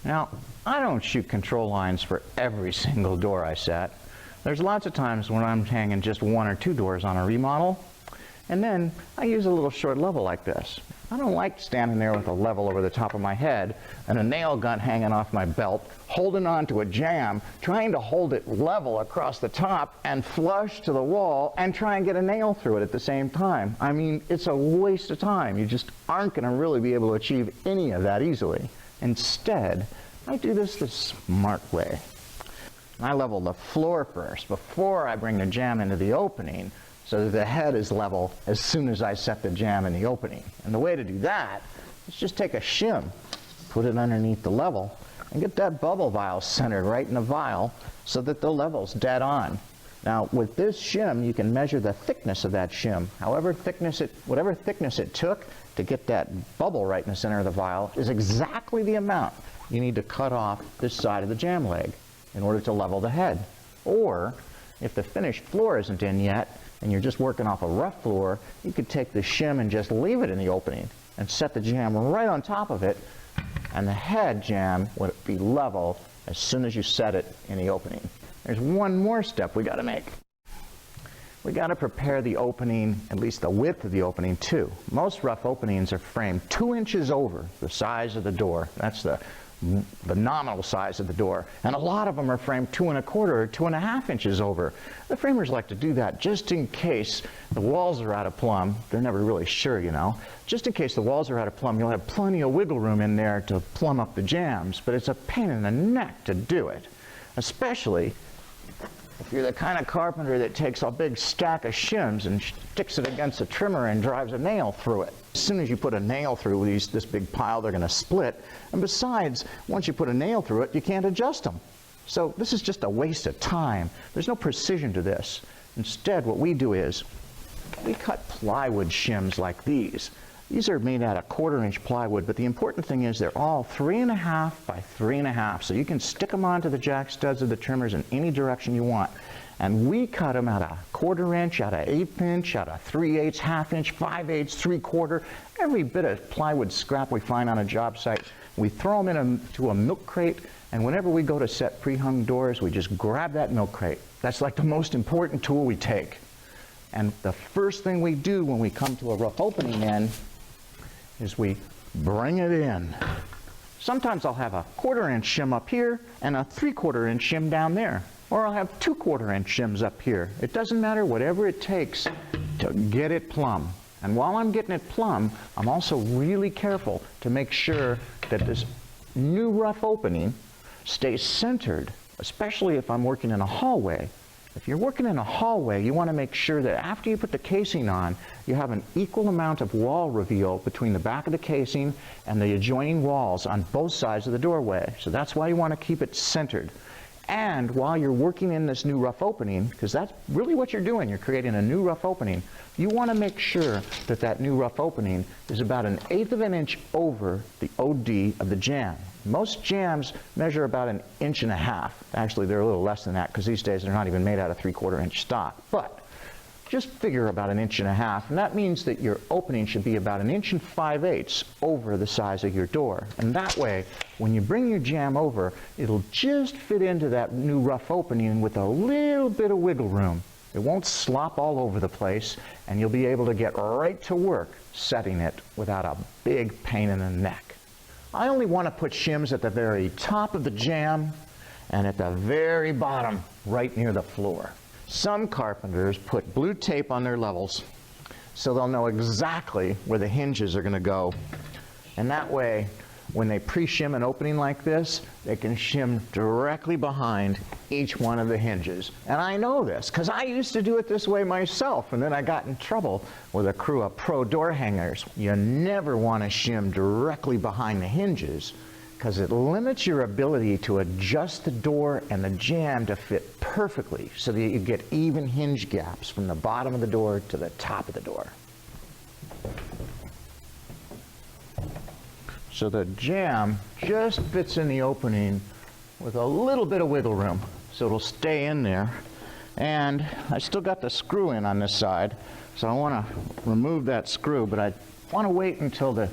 Now, I don't shoot control lines for every single door I set. There's lots of times when I'm hanging just 1 or 2 doors on a remodel, and then I use a little short level like this. I don't like standing there with a level over the top of my head and a nail gun hanging off my belt, holding on to a jamb, trying to hold it level across the top and flush to the wall and try and get a nail through it at the same time. I mean, it's a waste of time. You just aren't going to really be able to achieve any of that easily. Instead, I do this the smart way. I level the floor first before I bring the jamb into the opening, so that the head is level as soon as I set the jamb in the opening. And the way to do that is just take a shim, put it underneath the level, and get that bubble vial centered right in the vial so that the level's dead on. Now, with this shim, you can measure the thickness of that shim. Whatever thickness it took to get that bubble right in the center of the vial is exactly the amount you need to cut off this side of the jamb leg in order to level the head. Or, if the finished floor isn't in yet, and you're just working off a rough floor, you could take the shim and just leave it in the opening and set the jamb right on top of it, and the head jamb would be level as soon as you set it in the opening. There's one more step we got to make. We got to prepare the opening, at least the width of the opening too. Most rough openings are framed 2 inches over the size of the door. That's the nominal size of the door, and a lot of them are framed 2 1/4 or 2.5 inches over. The framers like to do that just in case the walls are out of plumb. They're never really sure, you know. Just in case the walls are out of plumb, you'll have plenty of wiggle room in there to plumb up the jambs, but it's a pain in the neck to do it, especially if you're the kind of carpenter that takes a big stack of shims and sticks it against a trimmer and drives a nail through it. As soon as you put a nail through this big pile, they're going to split. And besides, once you put a nail through it, you can't adjust them. So this is just a waste of time. There's no precision to this. Instead, what we do is we cut plywood shims like these. These are made out of 1/4 inch plywood, but the important thing is they're all 3.5 by 3.5, so you can stick them onto the jack studs of the trimmers in any direction you want. And we cut them out of 1/4 inch, out of 1/8 inch, out of 3/8, 1/2 inch, 5/8, 3/4, every bit of plywood scrap we find on a job site. We throw them into a milk crate, and whenever we go to set pre-hung doors, we just grab that milk crate. That's like the most important tool we take. And the first thing we do when we come to a rough opening end is we bring it in. Sometimes I'll have a 1/4 inch shim up here and a 3/4 inch shim down there. Or I'll have 2/4 inch shims up here. It doesn't matter, whatever it takes to get it plumb. And while I'm getting it plumb, I'm also really careful to make sure that this new rough opening stays centered, especially if I'm working in a hallway. If you're working in a hallway, you want to make sure that after you put the casing on, you have an equal amount of wall reveal between the back of the casing and the adjoining walls on both sides of the doorway. So that's why you want to keep it centered. And while you're working in this new rough opening, because that's really what you're doing, you're creating a new rough opening, you want to make sure that that new rough opening is about 1/8 of an inch over the OD of the jamb. Most jambs measure about 1.5 inches. Actually, they're a little less than that because these days they're not even made out of 3/4 inch stock. But just figure about 1.5 inches, and that means that your opening should be about 1 5/8 over the size of your door. And that way, when you bring your jamb over, it'll just fit into that new rough opening with a little bit of wiggle room. It won't slop all over the place, and you'll be able to get right to work setting it without a big pain in the neck. I only want to put shims at the very top of the jamb and at the very bottom, right near the floor. Some carpenters put blue tape on their levels so they'll know exactly where the hinges are going to go. And that way, when they pre-shim an opening like this, they can shim directly behind each one of the hinges. And I know this because I used to do it this way myself, and then I got in trouble with a crew of pro door hangers. You never want to shim directly behind the hinges because it limits your ability to adjust the door and the jamb to fit perfectly so that you get even hinge gaps from the bottom of the door to the top of the door. So the jamb just fits in the opening with a little bit of wiggle room, so it'll stay in there. And I still got the screw in on this side, so I want to remove that screw, but I want to wait until the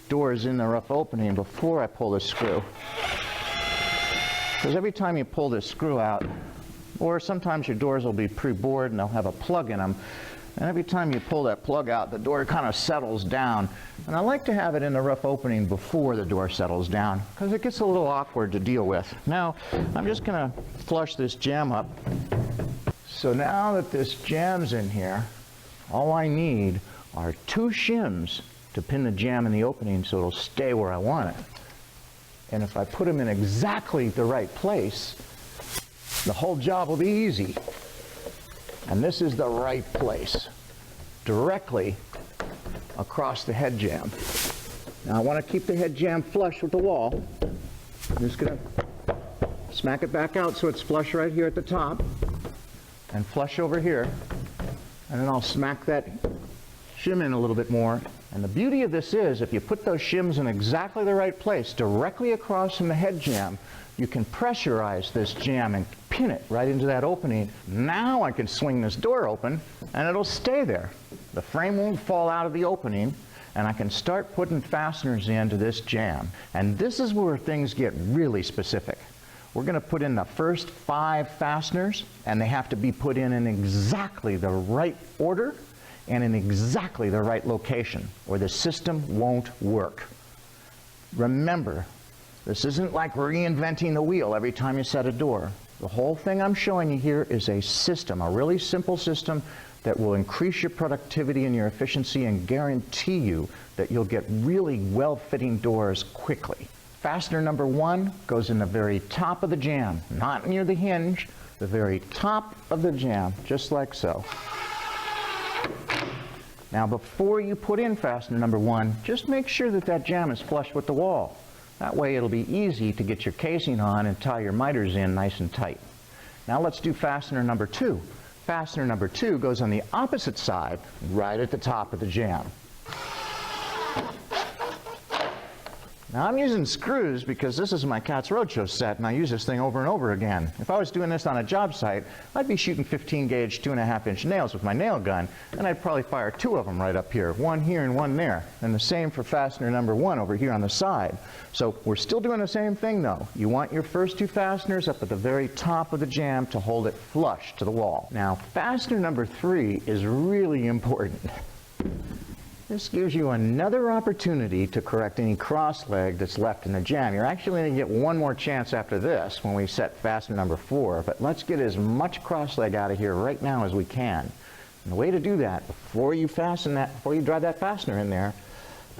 door is in the rough opening before I pull the screw. Because every time you pull this screw out, or sometimes your doors will be pre-bored and they'll have a plug in them, and every time you pull that plug out, the door kind of settles down. And I like to have it in the rough opening before the door settles down, because it gets a little awkward to deal with. Now, I'm just going to flush this jamb up. So now that this jamb's in here, all I need are 2 shims to pin the jamb in the opening so it'll stay where I want it. And if I put them in exactly the right place, the whole job will be easy. And this is the right place, directly across the head jamb. Now I want to keep the head jamb flush with the wall. I'm just going to smack it back out so it's flush right here at the top, and flush over here. And then I'll smack that shim in a little bit more. And the beauty of this is, if you put those shims in exactly the right place, directly across from the head jamb, you can pressurize this jamb and pin it right into that opening. Now I can swing this door open and it'll stay there. The frame won't fall out of the opening, and I can start putting fasteners into this jamb. And this is where things get really specific. We're going to put in the first 5 fasteners, and they have to be put in exactly the right order and in exactly the right location, or the system won't work. Remember, this isn't like reinventing the wheel every time you set a door. The whole thing I'm showing you here is a system, a really simple system that will increase your productivity and your efficiency and guarantee you that you'll get really well-fitting doors quickly. Fastener number 1 goes in the very top of the jamb, not near the hinge, the very top of the jamb, just like so. Now before you put in fastener number 1, just make sure that that jamb is flush with the wall. That way it'll be easy to get your casing on and tie your miters in nice and tight. Now let's do fastener number 2. Fastener number 2 goes on the opposite side, right at the top of the jamb. Now I'm using screws because this is my Cat's Roadshow set, and I use this thing over and over again. If I was doing this on a job site, I'd be shooting 15 gauge 2.5-inch nails with my nail gun, and I'd probably fire 2 of them right up here, 1 here and 1 there. And the same for fastener number 1 over here on the side. So we're still doing the same thing though. You want your first 2 fasteners up at the very top of the jamb to hold it flush to the wall. Now fastener number 3 is really important. This gives you another opportunity to correct any cross leg that's left in the jamb. You're actually going to get 1 more chance after this when we set fastener number 4, but let's get as much cross leg out of here right now as we can. And the way to do that, before you drive that fastener in there,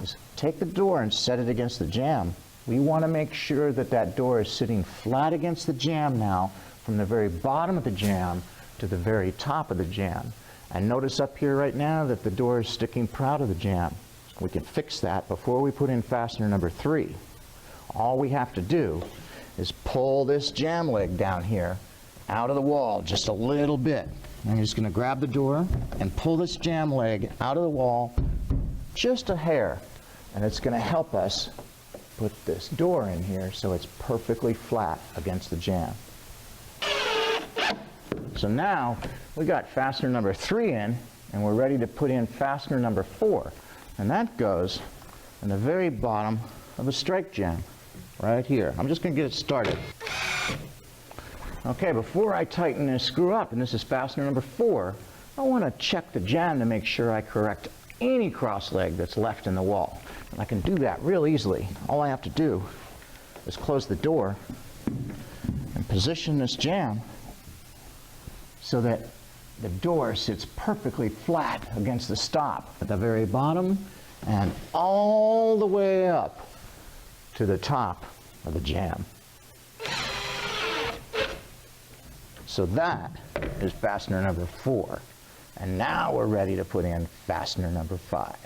is take the door and set it against the jamb. We want to make sure that that door is sitting flat against the jamb now, from the very bottom of the jamb to the very top of the jamb. And notice up here right now that the door is sticking proud of the jamb. We can fix that before we put in fastener number 3. All we have to do is pull this jamb leg down here out of the wall just a little bit. I'm just going to grab the door and pull this jamb leg out of the wall just a hair. And it's going to help us put this door in here so it's perfectly flat against the jamb. So now we got fastener number 3 in, and we're ready to put in fastener number 4. And that goes in the very bottom of the strike jamb, right here. I'm just going to get it started. Okay, before I tighten this screw up, and this is fastener number 4, I want to check the jamb to make sure I correct any cross leg that's left in the wall. And I can do that real easily. All I have to do is close the door and position this jamb so that the door sits perfectly flat against the stop at the very bottom and all the way up to the top of the jamb. So that is fastener number 4. And now we're ready to put in fastener number 5.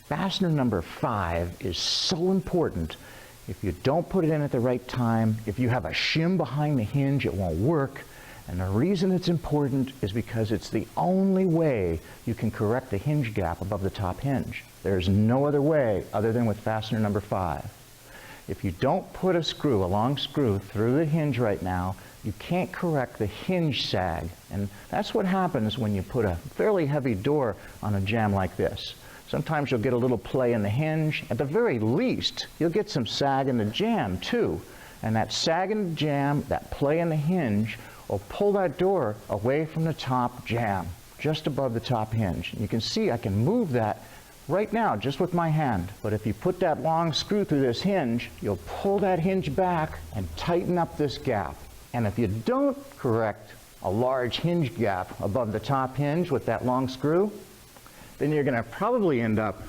Fastener number 5 is so important. If you don't put it in at the right time, if you have a shim behind the hinge, it won't work. And the reason it's important is because it's the only way you can correct the hinge gap above the top hinge. There's no other way other than with fastener number 5. If you don't put a long screw through the hinge right now, you can't correct the hinge sag. And that's what happens when you put a fairly heavy door on a jamb like this. Sometimes you'll get a little play in the hinge. At the very least, you'll get some sag in the jamb too. And that sag in the jamb, that play in the hinge, will pull that door away from the top jamb, just above the top hinge. You can see I can move that right now just with my hand. But if you put that long screw through this hinge, you'll pull that hinge back and tighten up this gap. And if you don't correct a large hinge gap above the top hinge with that long screw, then you're going to probably end up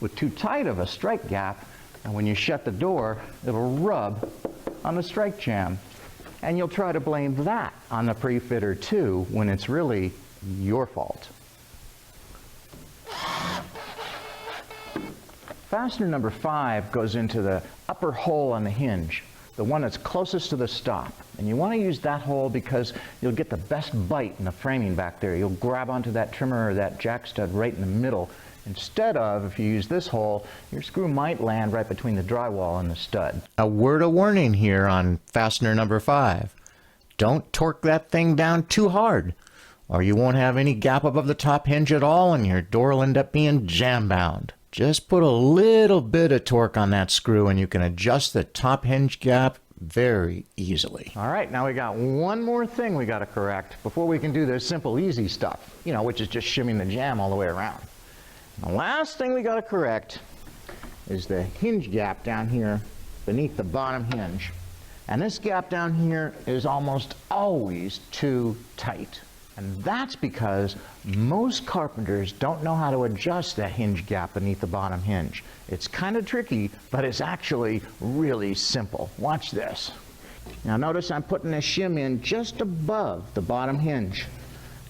with too tight of a strike gap, and when you shut the door, it'll rub on the strike jamb. And you'll try to blame that on the pre-fitter too, when it's really your fault. Fastener number 5 goes into the upper hole on the hinge, the one that's closest to the stop. And you want to use that hole because you'll get the best bite in the framing back there. You'll grab onto that trimmer or that jack stud right in the middle. Instead of, if you use this hole, your screw might land right between the drywall and the stud. A word of warning here on fastener number 5. Don't torque that thing down too hard, or you won't have any gap above the top hinge at all and your door will end up being jam bound. Just put a little bit of torque on that screw and you can adjust the top hinge gap very easily. All right, now we got one more thing we got to correct before we can do this simple, easy stuff, which is just shimming the jamb all the way around. The last thing we got to correct is the hinge gap down here beneath the bottom hinge. And this gap down here is almost always too tight. And that's because most carpenters don't know how to adjust that hinge gap beneath the bottom hinge. It's kind of tricky, but it's actually really simple. Watch this. Now notice I'm putting this shim in just above the bottom hinge.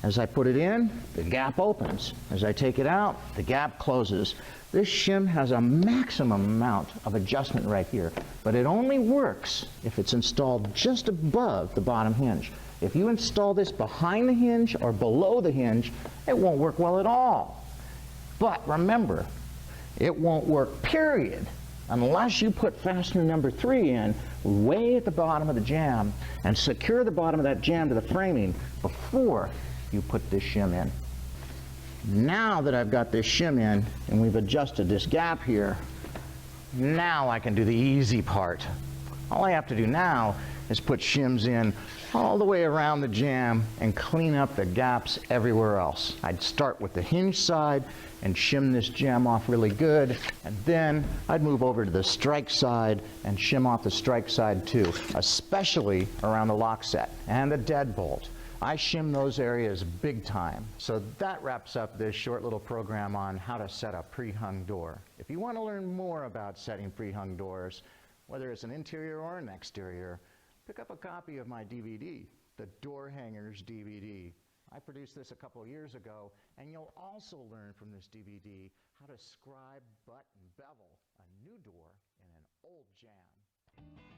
As I put it in, the gap opens. As I take it out, the gap closes. This shim has a maximum amount of adjustment right here, but it only works if it's installed just above the bottom hinge. If you install this behind the hinge or below the hinge, it won't work well at all. But remember, it won't work, period, unless you put fastener number 3 in way at the bottom of the jamb and secure the bottom of that jamb to the framing before you put this shim in. Now that I've got this shim in and we've adjusted this gap here, now I can do the easy part. All I have to do now is put shims in all the way around the jamb and clean up the gaps everywhere else. I'd start with the hinge side and shim this jamb off really good, and then I'd move over to the strike side and shim off the strike side too, especially around the lock set and the deadbolt. I shim those areas big time. So that wraps up this short little program on how to set a pre-hung door. If you want to learn more about setting pre-hung doors, whether it's an interior or an exterior, pick up a copy of my DVD, the Door Hangers DVD. I produced this a couple of years ago, and you'll also learn from this DVD how to scribe, butt, and bevel a new door in an old jamb.